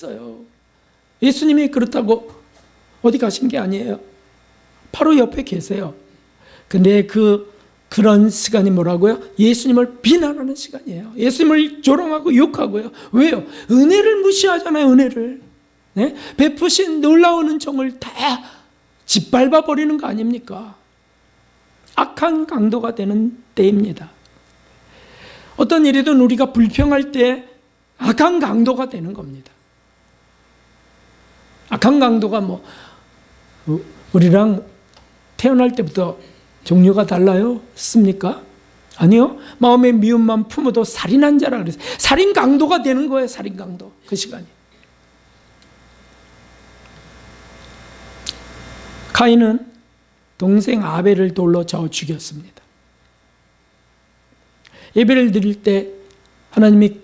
있어요. 예수님이 그렇다고 어디 가신 게 아니에요. 바로 옆에 계세요. 근데 그런 시간이 뭐라고요? 예수님을 비난하는 시간이에요. 예수님을 조롱하고 욕하고요. 왜요? 은혜를 무시하잖아요. 은혜를. 네? 베푸신 놀라운 은총을 다 짓밟아 버리는 거 아닙니까? 악한 강도가 되는 때입니다. 어떤 일이든 우리가 불평할 때 악한 강도가 되는 겁니다. 악한 강도가 우리랑 태어날 때부터 종류가 달라요? 습니까? 아니요. 마음의 미움만 품어도 살인한 자라 그랬어요. 살인 강도가 되는 거예요. 살인 강도. 그 시간이. 가인은 동생 아벨을 돌로 저어 죽였습니다. 예배를 드릴 때 하나님이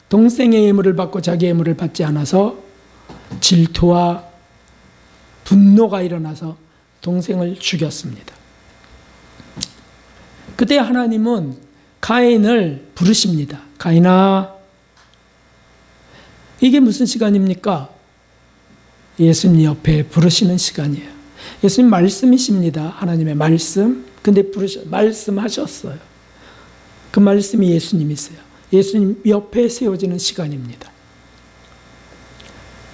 동생의 예물을 받고 자기의 예물을 받지 않아서 질투와 분노가 일어나서 동생을 죽였습니다. 그때 하나님은 가인을 부르십니다. 가인아, 이게 무슨 시간입니까? 예수님 옆에 부르시는 시간이에요. 예수님 말씀이십니다. 하나님의 말씀. 근데 말씀하셨어요. 그 말씀이 예수님이세요. 예수님 옆에 세워지는 시간입니다.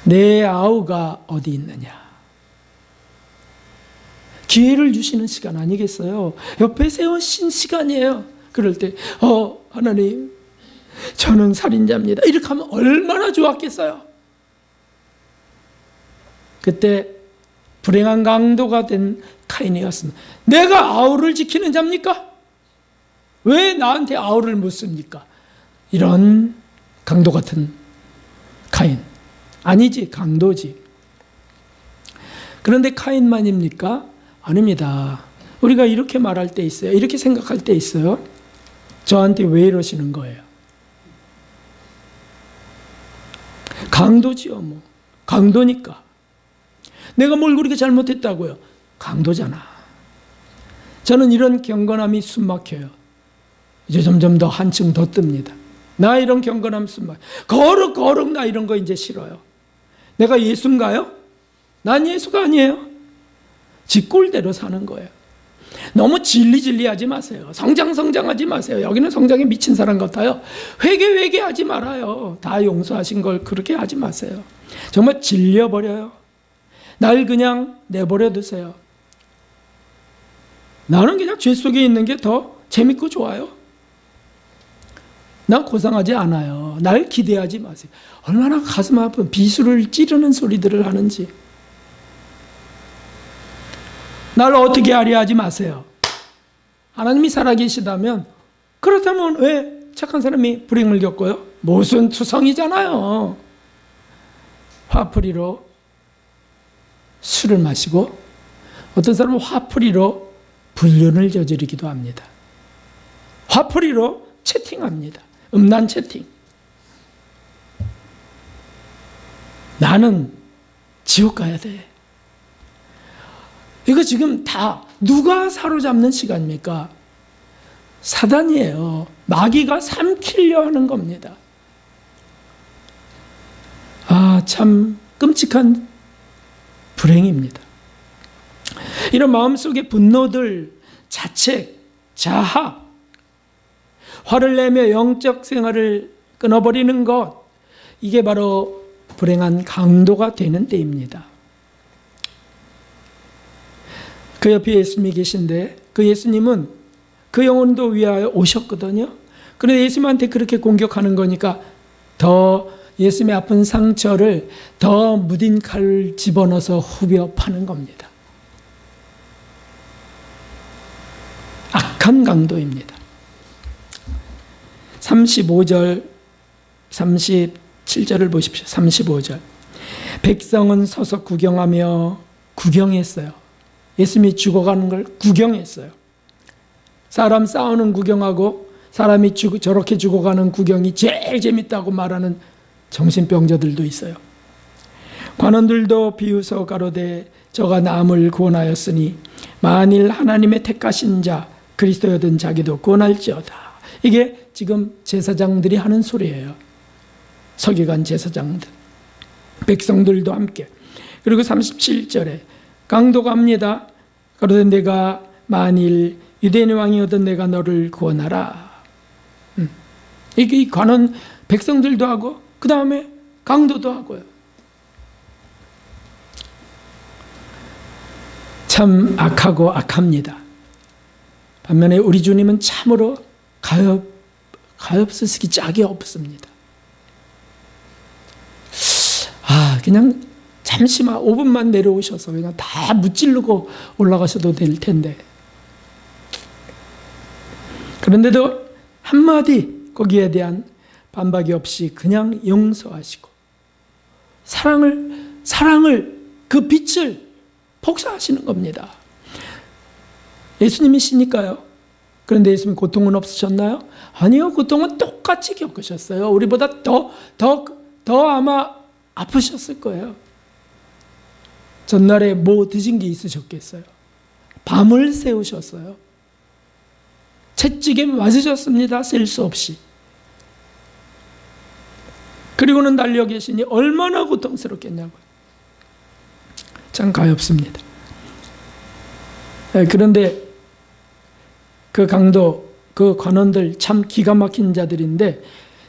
내 아우가 어디 있느냐? 기회를 주시는 시간 아니겠어요? 옆에 세우신 시간이에요. 그럴 때 하나님, 저는 살인자입니다. 이렇게 하면 얼마나 좋았겠어요? 그때 불행한 강도가 된 카인이었습니다. 내가 아우를 지키는 자입니까? 왜 나한테 아우를 묻습니까? 이런 강도 같은 카인. 아니지, 강도지. 그런데 카인만입니까? 아닙니다. 우리가 이렇게 말할 때 있어요. 이렇게 생각할 때 있어요. 저한테 왜 이러시는 거예요? 강도지요, 뭐. 강도니까. 내가 뭘 그렇게 잘못했다고요? 강도잖아. 저는 이런 경건함이 숨막혀요. 이제 점점 더 한층 더 뜹니다. 나 이런 경건함 숨막. 거룩 나 이런 거 이제 싫어요. 내가 예수인가요? 난 예수가 아니에요. 지 꼴대로 사는 거예요. 너무 진리하지 마세요. 성장하지 마세요. 여기는 성장에 미친 사람 같아요. 회개하지 말아요. 다 용서하신 걸 그렇게 하지 마세요. 정말 질려버려요. 날 그냥 내버려 두세요. 나는 그냥 죄 속에 있는 게 더 재밌고 좋아요. 난 고상하지 않아요. 날 기대하지 마세요. 얼마나 가슴 아픈 비수를 찌르는 소리들을 하는지. 날 어떻게 하려 하지 마세요. 하나님이 살아계시다면, 그렇다면 왜 착한 사람이 불행을 겪어요? 무슨 투성이잖아요. 화풀이로 술을 마시고 어떤 사람은 화풀이로 불륜을 저지르기도 합니다. 화풀이로 채팅합니다. 음란 채팅. 나는 지옥 가야 돼. 이거 지금 다 누가 사로잡는 시간입니까? 사단이에요. 마귀가 삼키려 하는 겁니다. 참 끔찍한 불행입니다. 이런 마음속의 분노들, 자책, 자학, 화를 내며 영적 생활을 끊어버리는 것, 이게 바로 불행한 강도가 되는 때입니다. 그 옆에 예수님이 계신데 그 예수님은 그 영혼도 위하여 오셨거든요. 그런데 예수님한테 그렇게 공격하는 거니까 더 예수님의 아픈 상처를 더 무딘 칼을 집어넣어서 후벼 파는 겁니다. 악한 강도입니다. 35절, 37절을 보십시오. 35절. 백성은 서서 구경하며 구경했어요. 예수님이 죽어가는 걸 구경했어요. 사람 싸우는 구경하고 사람이 저렇게 죽어가는 구경이 제일 재밌다고 말하는 정신병자들도 있어요. 관원들도 비웃어 가로되 저가 남을 구원하였으니 만일 하나님의 택하신 자 그리스도여든 자기도 구원할지어다. 이게 지금 제사장들이 하는 소리예요. 서기관 제사장들. 백성들도 함께. 그리고 37절에 강도가 합니다. 그러되 내가 만일 유대인의 왕이어든 내가 너를 구원하라. 이 관원 백성들도 하고 그 다음에 강도도 하고요. 참 악하고 악합니다. 반면에 우리 주님은 참으로 가엾으시기 짝이 없습니다. 그냥 잠시만 5분만 내려오셔서 그냥 다 무찌르고 올라가셔도 될 텐데. 그런데도 한마디 거기에 대한 반박이 없이 그냥 용서하시고 사랑을 그 빛을 폭사하시는 겁니다. 예수님이시니까요. 그런데 예수님 고통은 없으셨나요? 아니요. 고통은 똑같이 겪으셨어요. 우리보다 더 아마 아프셨을 거예요. 전날에 뭐 드신 게 있으셨겠어요? 밤을 새우셨어요. 채찍에 맞으셨습니다. 셀 수 없이. 그리고는 달려 계시니 얼마나 고통스럽겠냐고요. 참 가엾습니다. 그런데 그 강도, 그 관원들 참 기가 막힌 자들인데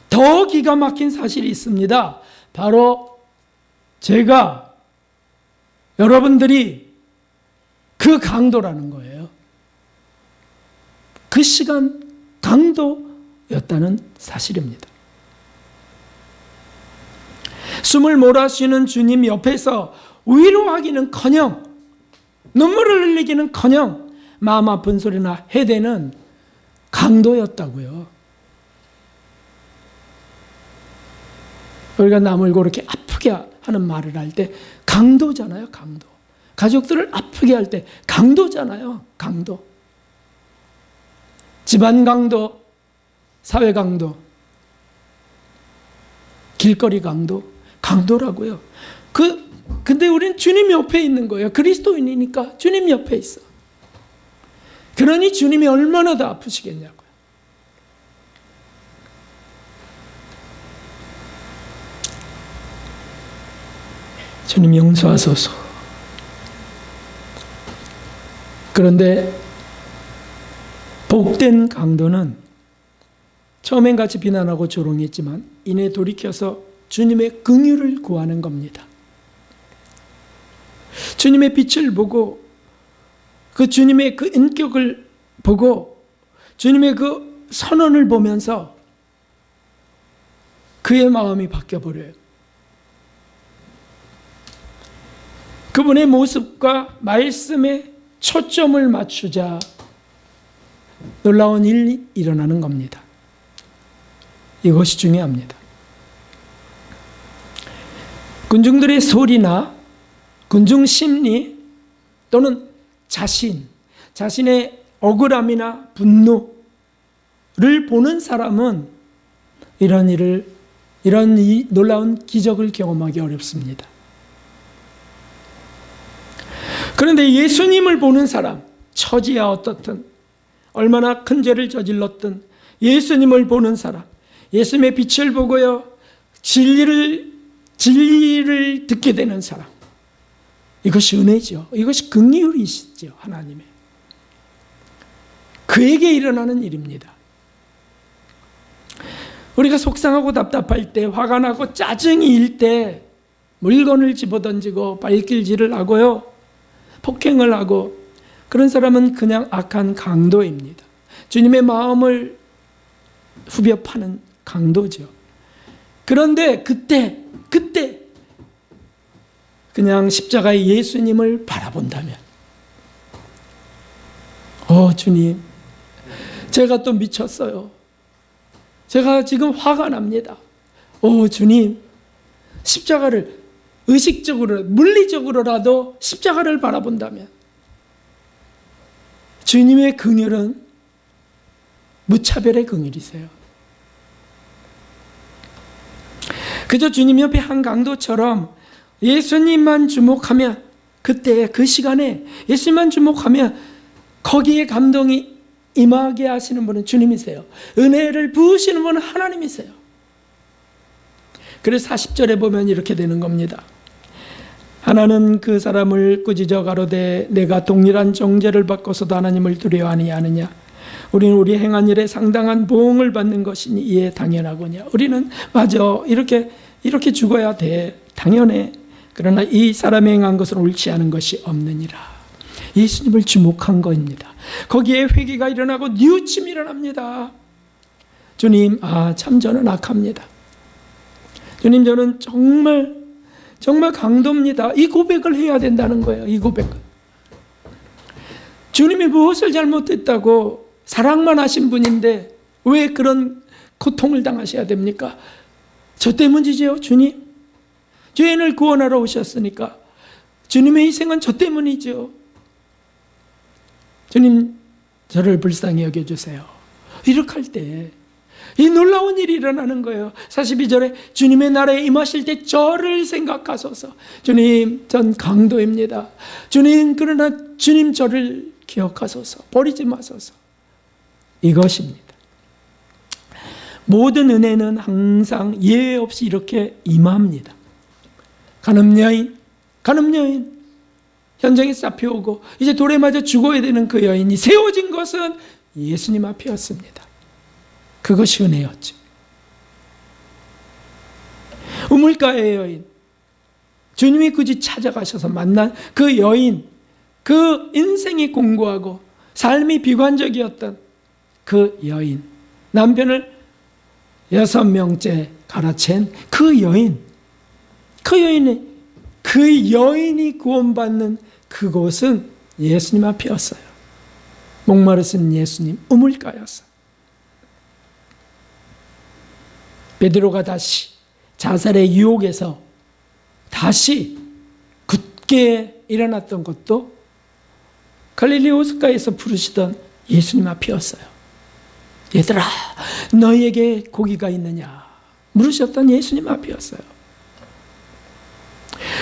더 기가 막힌 사실이 있습니다. 바로 제가 여러분들이 그 강도라는 거예요. 그 시간 강도였다는 사실입니다. 숨을 몰아쉬는 주님 옆에서 위로하기는커녕 눈물을 흘리기는커녕 마음 아픈 소리나 해대는 강도였다고요. 우리가 남을 그렇게 아프게 하는 말을 할 때 강도잖아요. 강도. 가족들을 아프게 할 때 강도잖아요. 강도. 집안 강도, 사회 강도, 길거리 강도, 강도라고요. 근데 우리는 주님 옆에 있는 거예요. 그리스도인이니까 주님 옆에 있어. 그러니 주님이 얼마나 더 아프시겠냐고요. 주님 용서하소서. 그런데 복된 강도는 처음엔 같이 비난하고 조롱했지만 이내 돌이켜서 주님의 긍휼을 구하는 겁니다. 주님의 빛을 보고 그 주님의 그 인격을 보고 주님의 그 선언을 보면서 그의 마음이 바뀌어버려요. 그분의 모습과 말씀에 초점을 맞추자 놀라운 일이 일어나는 겁니다. 이것이 중요합니다. 군중들의 소리나 군중 심리 또는 자신의 억울함이나 분노를 보는 사람은 이런 이 놀라운 기적을 경험하기 어렵습니다. 그런데 예수님을 보는 사람, 처지야 어떻든 얼마나 큰 죄를 저질렀든 예수님을 보는 사람, 예수님의 빛을 보고요 진리를 듣게 되는 사람, 이것이 은혜죠. 이것이 긍휼이시죠. 하나님의. 그에게 일어나는 일입니다. 우리가 속상하고 답답할 때, 화가 나고 짜증이 일 때 물건을 집어던지고 발길질을 하고요 폭행을 하고, 그런 사람은 그냥 악한 강도입니다. 주님의 마음을 후벼 파는 강도죠. 그런데 그때 그냥 십자가의 예수님을 바라본다면, 주님, 제가 또 미쳤어요. 제가 지금 화가 납니다. 주님, 십자가를 의식적으로, 물리적으로라도 십자가를 바라본다면, 주님의 긍휼은 무차별의 긍휼이세요. 그저 주님 옆에 한 강도처럼 예수님만 주목하면, 그때 그 시간에 예수님만 주목하면 거기에 감동이 임하게 하시는 분은 주님이세요. 은혜를 부으시는 분은 하나님이세요. 그래서 40절에 보면 이렇게 되는 겁니다. 하나는 그 사람을 꾸짖어 가로되 내가 동일한 정죄를 받고서도 하나님을 두려워 아니하느냐. 우리는 우리 행한 일에 상당한 보응을 받는 것이니 이에 당연하거냐. 우리는 맞아, 이렇게 죽어야 돼, 당연해. 그러나 이 사람이 행한 것은 옳지 않은 것이 없느니라. 예수님을 주목한 것입니다. 거기에 회개가 일어나고 뉘우침이 일어납니다. 주님, 참 저는 악합니다. 주님, 저는 정말 강도입니다. 이 고백을 해야 된다는 거예요. 이 고백을. 주님이 무엇을 잘못했다고, 사랑만 하신 분인데 왜 그런 고통을 당하셔야 됩니까? 저 때문이지요, 주님. 죄인을 구원하러 오셨으니까 주님의 희생은 저 때문이죠. 주님, 저를 불쌍히 여겨주세요. 이렇게 할 때 이 놀라운 일이 일어나는 거예요. 42절에 주님의 나라에 임하실 때 저를 생각하소서. 주님, 전 강도입니다. 주님, 그러나 주님 저를 기억하소서. 버리지 마소서. 이것입니다. 모든 은혜는 항상 예외 없이 이렇게 임합니다. 간음 여인, 현장에서 잡혀오고 이제 돌에 맞아 죽어야 되는 그 여인이 세워진 것은 예수님 앞이었습니다. 그것이 은혜였죠. 우물가의 여인, 주님이 굳이 찾아가셔서 만난 그 여인, 그 인생이 공고하고 삶이 비관적이었던 그 여인, 남편을 6명째 갈아챈 그 여인이 구원받는 그곳은 예수님 앞이었어요. 목마르신 예수님 우물가였어요. 베드로가 다시 자살의 유혹에서 다시 굳게 일어났던 것도 갈릴리 호숫가에서 부르시던 예수님 앞이었어요. 얘들아, 너희에게 고기가 있느냐 물으셨던 예수님 앞이었어요.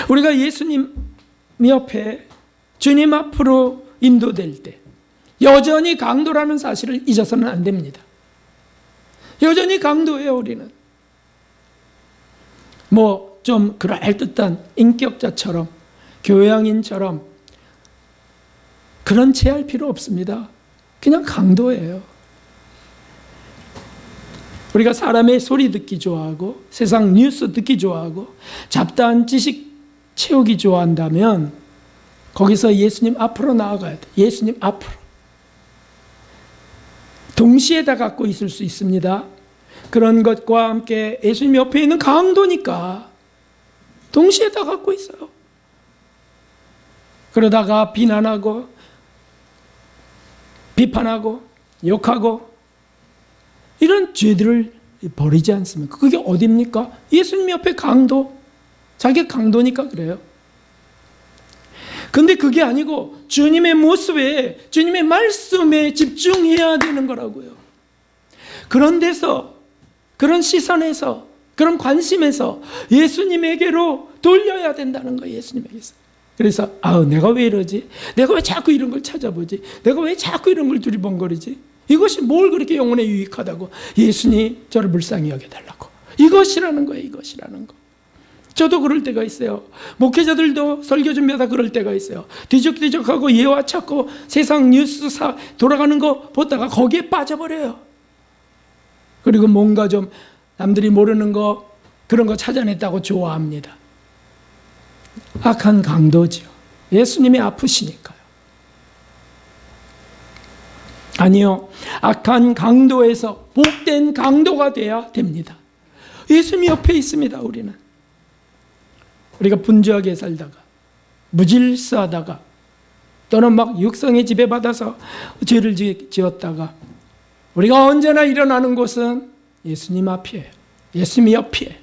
우리가 예수님 옆에 주님 앞으로 인도될 때 여전히 강도라는 사실을 잊어서는 안 됩니다. 여전히 강도예요. 우리는 좀 그럴듯한 인격자처럼, 교양인처럼 그런 체할 필요 없습니다. 그냥 강도예요. 우리가 사람의 소리 듣기 좋아하고 세상 뉴스 듣기 좋아하고 잡다한 지식 채우기 좋아한다면 거기서 예수님 앞으로 나아가야 돼. 예수님 앞으로. 동시에 다 갖고 있을 수 있습니다. 그런 것과 함께 예수님 옆에 있는 강도니까 동시에 다 갖고 있어요. 그러다가 비난하고 비판하고 욕하고 이런 죄들을 버리지 않습니까? 그게 어디입니까? 예수님 옆에 강도, 자기 강도니까 그래요. 근데 그게 아니고 주님의 모습에, 주님의 말씀에 집중해야 되는 거라고요. 그런 데서, 그런 시선에서, 그런 관심에서 예수님에게로 돌려야 된다는 거예요. 예수님에게서. 그래서 내가 왜 이러지? 내가 왜 자꾸 이런 걸 찾아보지? 내가 왜 자꾸 이런 걸 두리번거리지? 이것이 뭘 그렇게 영혼에 유익하다고? 예수님 저를 불쌍히 여겨달라고. 이것이라는 거예요. 이것이라는 거. 저도 그럴 때가 있어요. 목회자들도 설교 준비하다 그럴 때가 있어요. 뒤적뒤적하고 예화 찾고 세상 뉴스 돌아가는 거 보다가 거기에 빠져버려요. 그리고 뭔가 좀 남들이 모르는 거, 그런 거 찾아냈다고 좋아합니다. 악한 강도지요. 예수님이 아프시니까요. 아니요. 악한 강도에서 복된 강도가 돼야 됩니다. 예수님 옆에 있습니다. 우리는. 우리가 분주하게 살다가 무질서하다가 또는 막 육성에 지배받아서 죄를 지었다가 우리가 언제나 일어나는 곳은 예수님 앞이에요. 예수님 옆이에요.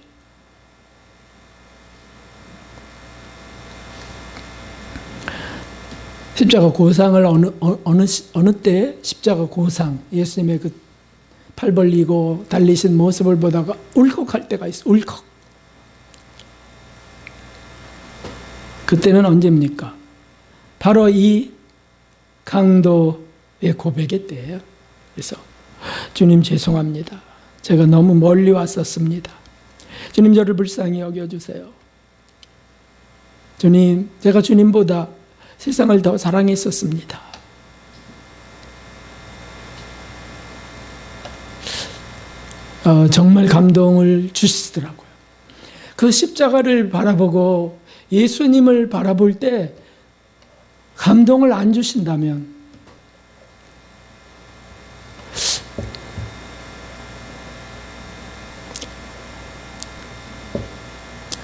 십자가 고상을 어느 때 십자가 고상, 예수님의 그 팔 벌리고 달리신 모습을 보다가 울컥할 때가 있어요. 울컥. 그때는 언제입니까? 바로 이 강도의 고백의 때예요. 그래서 주님 죄송합니다. 제가 너무 멀리 왔었습니다. 주님, 저를 불쌍히 여겨주세요. 주님, 제가 주님보다 세상을 더 사랑했었습니다. 정말 감동을 주시더라고요. 그 십자가를 바라보고 예수님을 바라볼 때 감동을 안 주신다면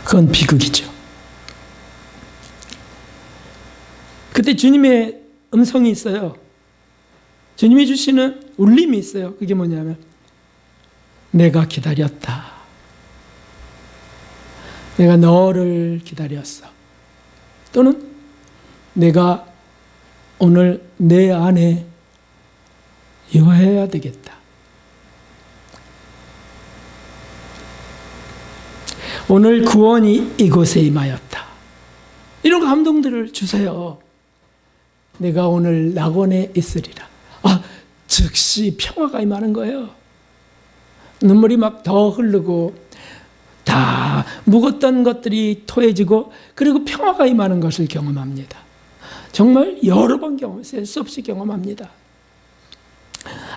그건 비극이죠. 그때 주님의 음성이 있어요. 주님이 주시는 울림이 있어요. 그게 뭐냐면 내가 기다렸다. 내가 너를 기다렸어. 또는 내가 오늘 내 안에 유하여야 되겠다. 오늘 구원이 이곳에 임하였다. 이런 감동들을 주세요. 내가 오늘 낙원에 있으리라. 즉시 평화가 임하는 거예요. 눈물이 막 더 흐르고 다 묵었던 것들이 토해지고 그리고 평화가 임하는 것을 경험합니다. 정말 여러 번 셀 수 없이 경험합니다.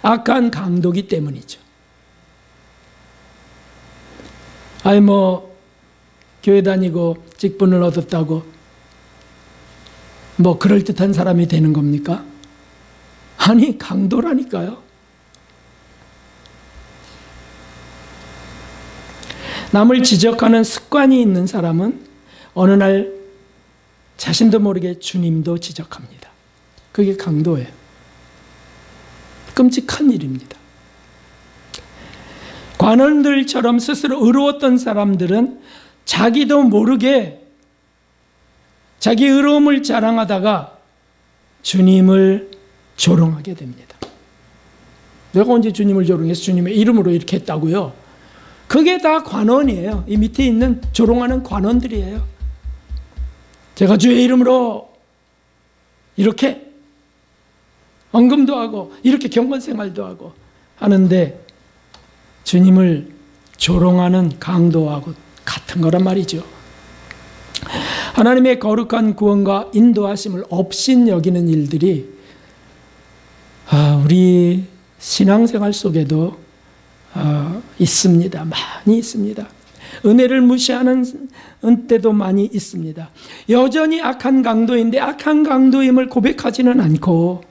악한 강도기 때문이죠. 교회 다니고 직분을 얻었다고 그럴듯한 사람이 되는 겁니까? 아니, 강도라니까요. 남을 지적하는 습관이 있는 사람은 어느 날 자신도 모르게 주님도 지적합니다. 그게 강도예요. 끔찍한 일입니다. 관원들처럼 스스로 의로웠던 사람들은 자기도 모르게 자기 의로움을 자랑하다가 주님을 조롱하게 됩니다. 내가 언제 주님을 조롱해서 주님의 이름으로 이렇게 했다고요? 그게 다 관원이에요. 이 밑에 있는 조롱하는 관원들이에요. 제가 주의 이름으로 이렇게 헌금도 하고 이렇게 경건생활도 하고 하는데 주님을 조롱하는 강도하고 같은 거란 말이죠. 하나님의 거룩한 구원과 인도하심을 업신여기는 일들이 우리 신앙생활 속에도 있습니다. 많이 있습니다. 은혜를 무시하는 때도 많이 있습니다. 여전히 악한 강도인데 악한 강도임을 고백하지는 않고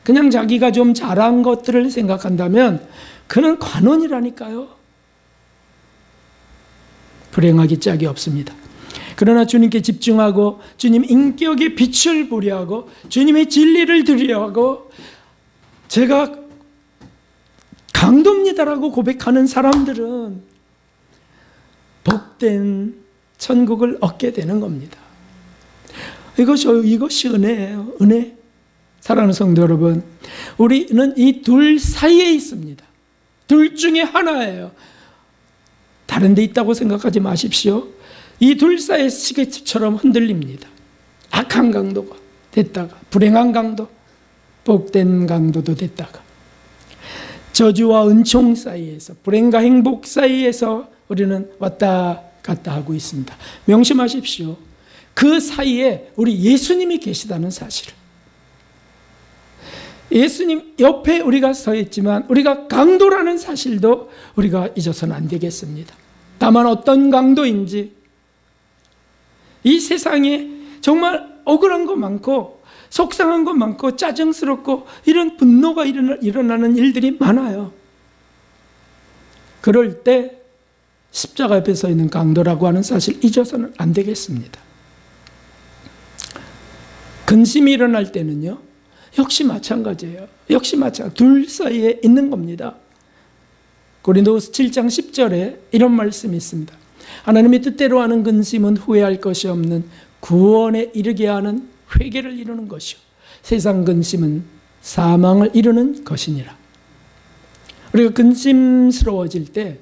그냥 자기가 좀 잘한 것들을 생각한다면 그는 관원이라니까요. 불행하기 짝이 없습니다. 그러나 주님께 집중하고 주님 인격의 빛을 보려 하고 주님의 진리를 들으려 하고 제가 강도입니다라고 고백하는 사람들은 복된 천국을 얻게 되는 겁니다. 이것이 은혜예요. 은혜. 사랑하는 성도 여러분, 우리는 이 둘 사이에 있습니다. 둘 중에 하나예요. 다른 데 있다고 생각하지 마십시오. 이 둘 사이에 시계처럼 흔들립니다. 악한 강도가 됐다가 불행한 강도, 복된 강도도 됐다가 저주와 은총 사이에서 불행과 행복 사이에서 우리는 왔다 갔다 하고 있습니다. 명심하십시오. 그 사이에 우리 예수님이 계시다는 사실을. 예수님 옆에 우리가 서 있지만 우리가 강도라는 사실도 우리가 잊어서는 안 되겠습니다. 다만 어떤 강도인지 이 세상에 정말 억울한 거 많고 속상한 것 많고 짜증스럽고 이런 분노가 일어나는 일들이 많아요. 그럴 때 십자가 옆에 서 있는 강도라고 하는 사실 잊어서는 안 되겠습니다. 근심이 일어날 때는요, 역시 마찬가지예요. 둘 사이에 있는 겁니다. 고린도후서 7장 10절에 이런 말씀이 있습니다. 하나님의 뜻대로 하는 근심은 후회할 것이 없는 구원에 이르게 하는 회개를 이루는 것이요 세상 근심은 사망을 이루는 것이니라. 우리가 근심스러워질 때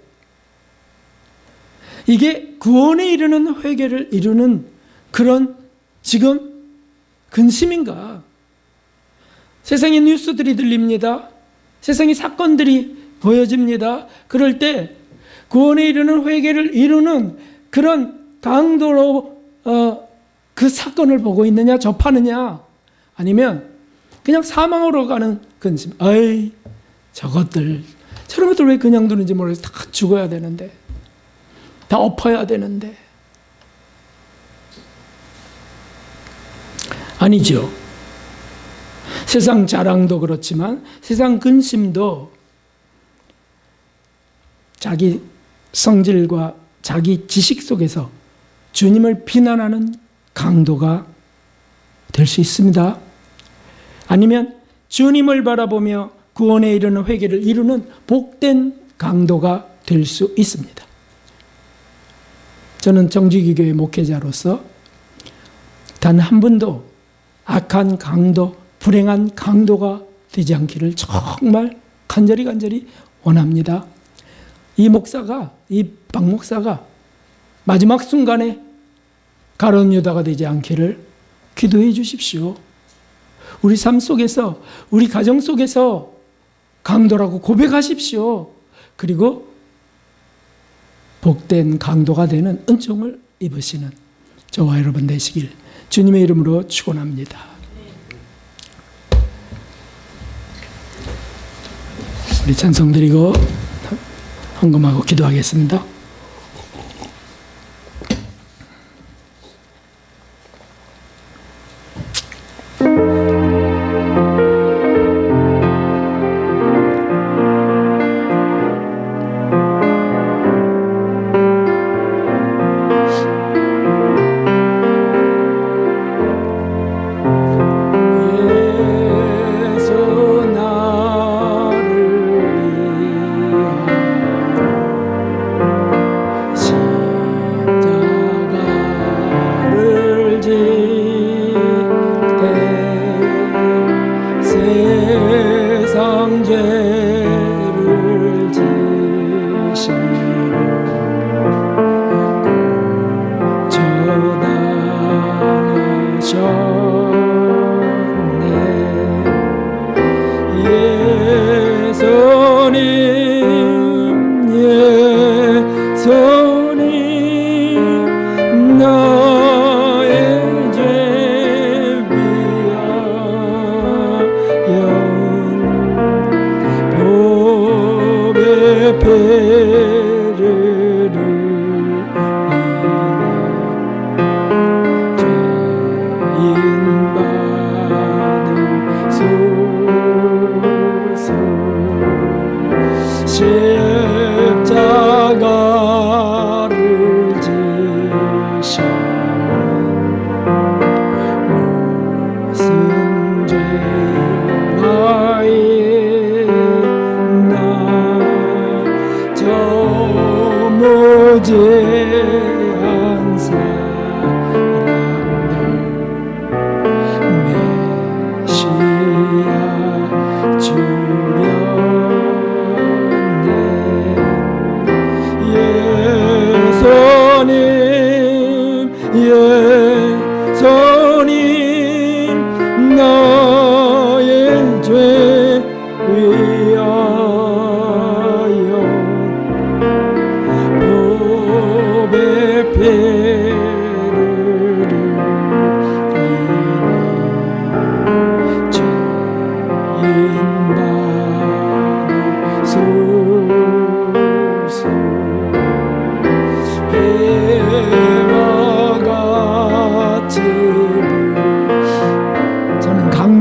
이게 구원에 이르는 회개를 이루는 그런 지금 근심인가? 세상의 뉴스들이 들립니다. 세상의 사건들이 보여집니다. 그럴 때 구원에 이르는 회개를 이루는 그런 강도로 그 사건을 보고 있느냐, 접하느냐, 아니면 그냥 사망으로 가는 근심. 아이, 저런 것들 왜 그냥 두는지 모르겠어. 다 죽어야 되는데, 다 엎어야 되는데. 아니죠. 세상 자랑도 그렇지만 세상 근심도 자기 성질과 자기 지식 속에서 주님을 비난하는 강도가 될 수 있습니다. 아니면 주님을 바라보며 구원에 이르는 회개를 이루는 복된 강도가 될 수 있습니다. 저는 정직이교회 목회자로서 단 한 번도 악한 강도, 불행한 강도가 되지 않기를 정말 간절히 원합니다. 이 박 목사가 마지막 순간에 가룟 유다가 되지 않기를 기도해 주십시오. 우리 삶 속에서, 우리 가정 속에서 강도라고 고백하십시오. 그리고 복된 강도가 되는 은총을 입으시는 저와 여러분 되시길 주님의 이름으로 축원합니다. 우리 찬송 드리고 헌금하고 기도하겠습니다.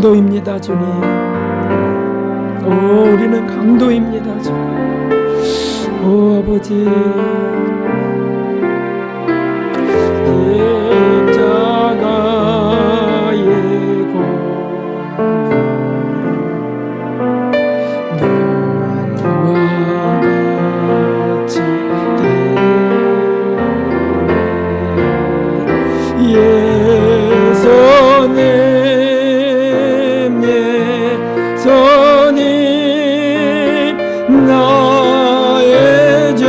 강도입니다, 주님. 우리는 강도입니다, 주님. 아버지. 십자가의 눈과 같이 예수님 나의 죄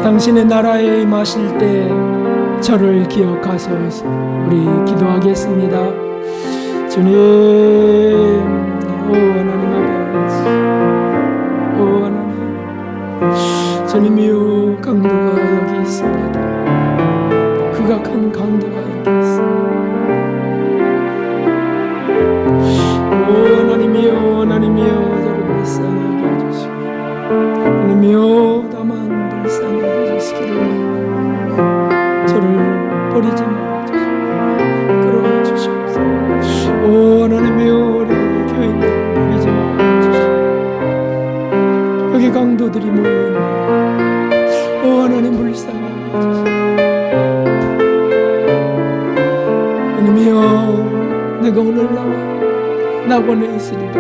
당신의 나라에 임하실 때 저를 기억하소서. 우리 기도하겠습니다. 주님, 오 하나님 아버지, 오 하나님, 주님이여, 강도가 여기 있습니다. 극악한 강도가 여기 있습니다. 오 하나님이여, 하나님이여, 저를 불쌍하게 해주시고, 하나님이여, 다만 불쌍하게 해주시기를, 저를 버리지 말아주시고 끌어주시옵소서. 오 하나님이여, 우리 교인들 버리지 말아주시고, 여기 강도들이 모여있는, 오 하나님 불쌍하게 해주시고, 하나님이여, 내가 오늘 나와 낙원에 있으리라.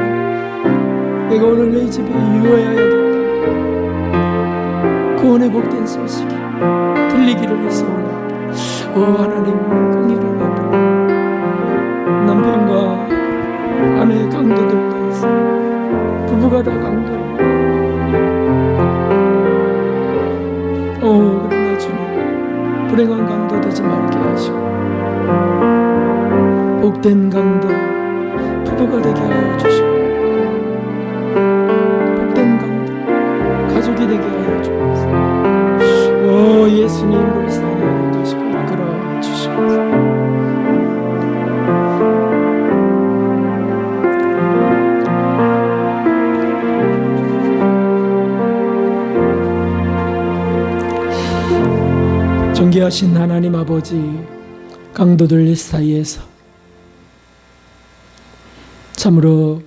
내가 오늘 내 집에 유하여야겠다. 구원의 복된 소식이 들리기를 소원합니다. 오 하나님, 긍휼을 베풀어 남편과 아내의 강도들도 있습니다. 부부가 다 강도예요. 오 그러나 주님, 불행한 강도 되지 말게 하시고 복된 강도 부부가 되게 하여 주시고, 복된 강도 가족이 되게 하여 주옵소서. 오 예수님 불쌍하게 해주시고 이끌어 주시옵소서. 존귀하신 하나님 아버지, 강도들 사이에서 참으로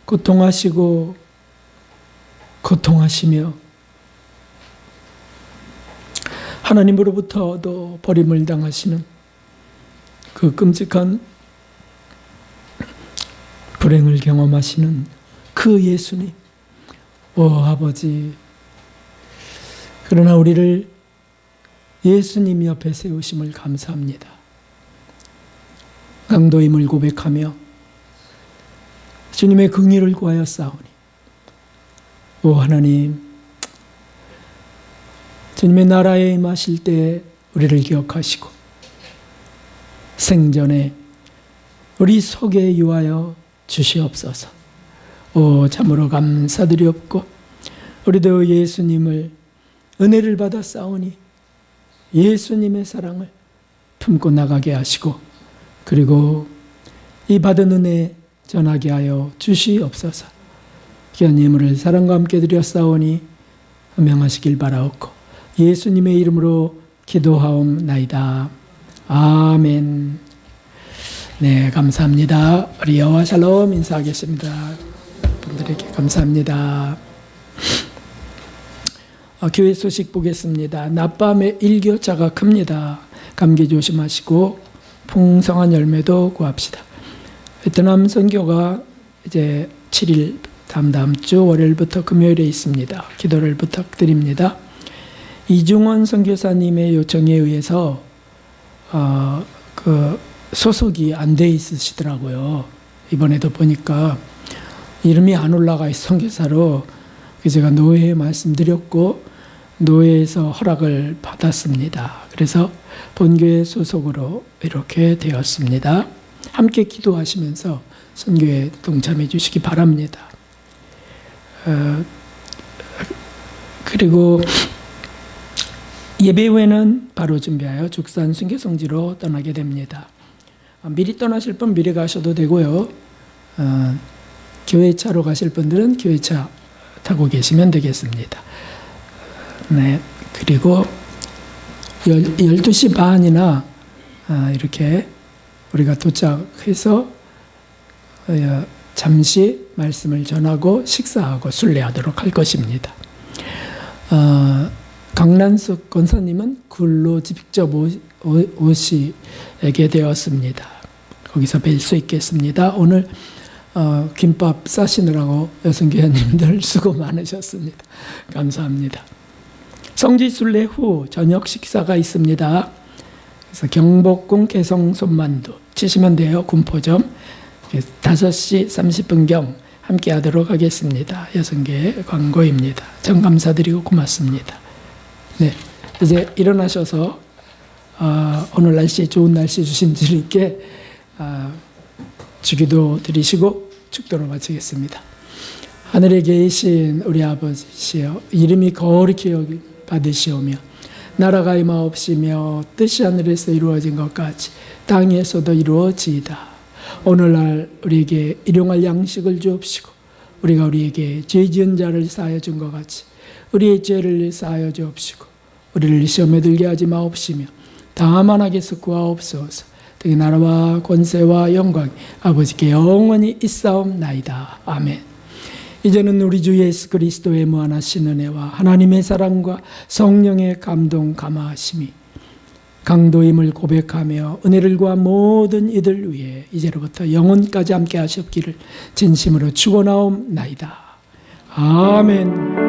고통하시고 고통하시며 하나님으로부터도 버림을 당하시는 그 끔찍한 불행을 경험하시는 그 예수님, 오 아버지, 그러나 우리를 예수님 옆에 세우심을 감사합니다. 강도임을 고백하며 주님의 긍휼을 구하여 싸우니, 오 하나님, 주님의 나라에 임하실 때 우리를 기억하시고 생전에 우리 속에 유하여 주시옵소서. 오 참으로 감사드리옵고, 우리도 예수님을 은혜를 받아 싸우니 예수님의 사랑을 품고 나가게 하시고, 그리고 이 받은 은혜 전하게 하여 주시옵소서. 귀한 예물을 사랑과 함께 드려 싸우니 명하시길 바라옵고 예수님의 이름으로 기도하옵나이다. 아멘. 네, 감사합니다. 우리 여호와 샬롬 인사하겠습니다. 분들에게 감사합니다. 교회 소식 보겠습니다. 낮밤에 일교차가 큽니다. 감기 조심하시고 풍성한 열매도 구합시다. 베트남 선교가 이제 7일 다음 주 월요일부터 금요일에 있습니다. 기도를 부탁드립니다. 이중원 선교사님의 요청에 의해서 그 소속이 안 돼 있으시더라고요. 이번에도 보니까 이름이 안 올라가 있어 선교사로. 제가 노회에 말씀드렸고 노회에서 허락을 받았습니다. 그래서 본교회 소속으로 이렇게 되었습니다. 함께 기도하시면서 선교에 동참해 주시기 바랍니다. 그리고 예배 후에는 바로 준비하여 죽산 순교성지로 떠나게 됩니다. 미리 떠나실 분 미리 가셔도 되고요. 교회차로 가실 분들은 교회차 타고 계시면 되겠습니다. 네, 그리고 12시 반이나 이렇게 우리가 도착해서 잠시 말씀을 전하고 식사하고 순례하도록 할 것입니다. 강란숙 권사님은 굴로 직접 오시게 되었습니다. 거기서 뵐 수 있겠습니다. 오늘 김밥 싸시느라고 여성교회님들 수고 많으셨습니다. 감사합니다. 성지 순례 후 저녁 식사가 있습니다. 그래서 경복궁 개성 손만두 치시면 돼요. 군포점 5시 30분경 함께 하도록 하겠습니다. 여성교회 광고입니다. 정 감사드리고 고맙습니다. 네, 이제 일어나셔서 오늘 날씨 좋은 날씨 주신 주님께 주기도 드리시고 축도로 마치겠습니다. 하늘에 계신 우리 아버지시여, 이름이 거룩히 여기 받으시오며 나라가 임하옵시며 뜻이 하늘에서 이루어진 것 같이 땅에서도 이루어지이다. 오늘날 우리에게 일용할 양식을 주옵시고 우리가 우리에게 죄 지은 자를 사하여 준 것 같이 우리의 죄를 사하여 주옵시고 우리를 시험에 들게 하지 마옵시며 다만 악에서 구하옵소서. 그 나라와 권세와 영광이 아버지께 영원히 있사옵나이다. 아멘. 이제는 우리 주 예수 그리스도의 무한하신 은혜와 하나님의 사랑과 성령의 감동 감화하심이 강도임을 고백하며 은혜를 구한 모든 이들 위해 이제로부터 영원까지 함께 하셨기를 진심으로 축원하옵나이다. 아멘.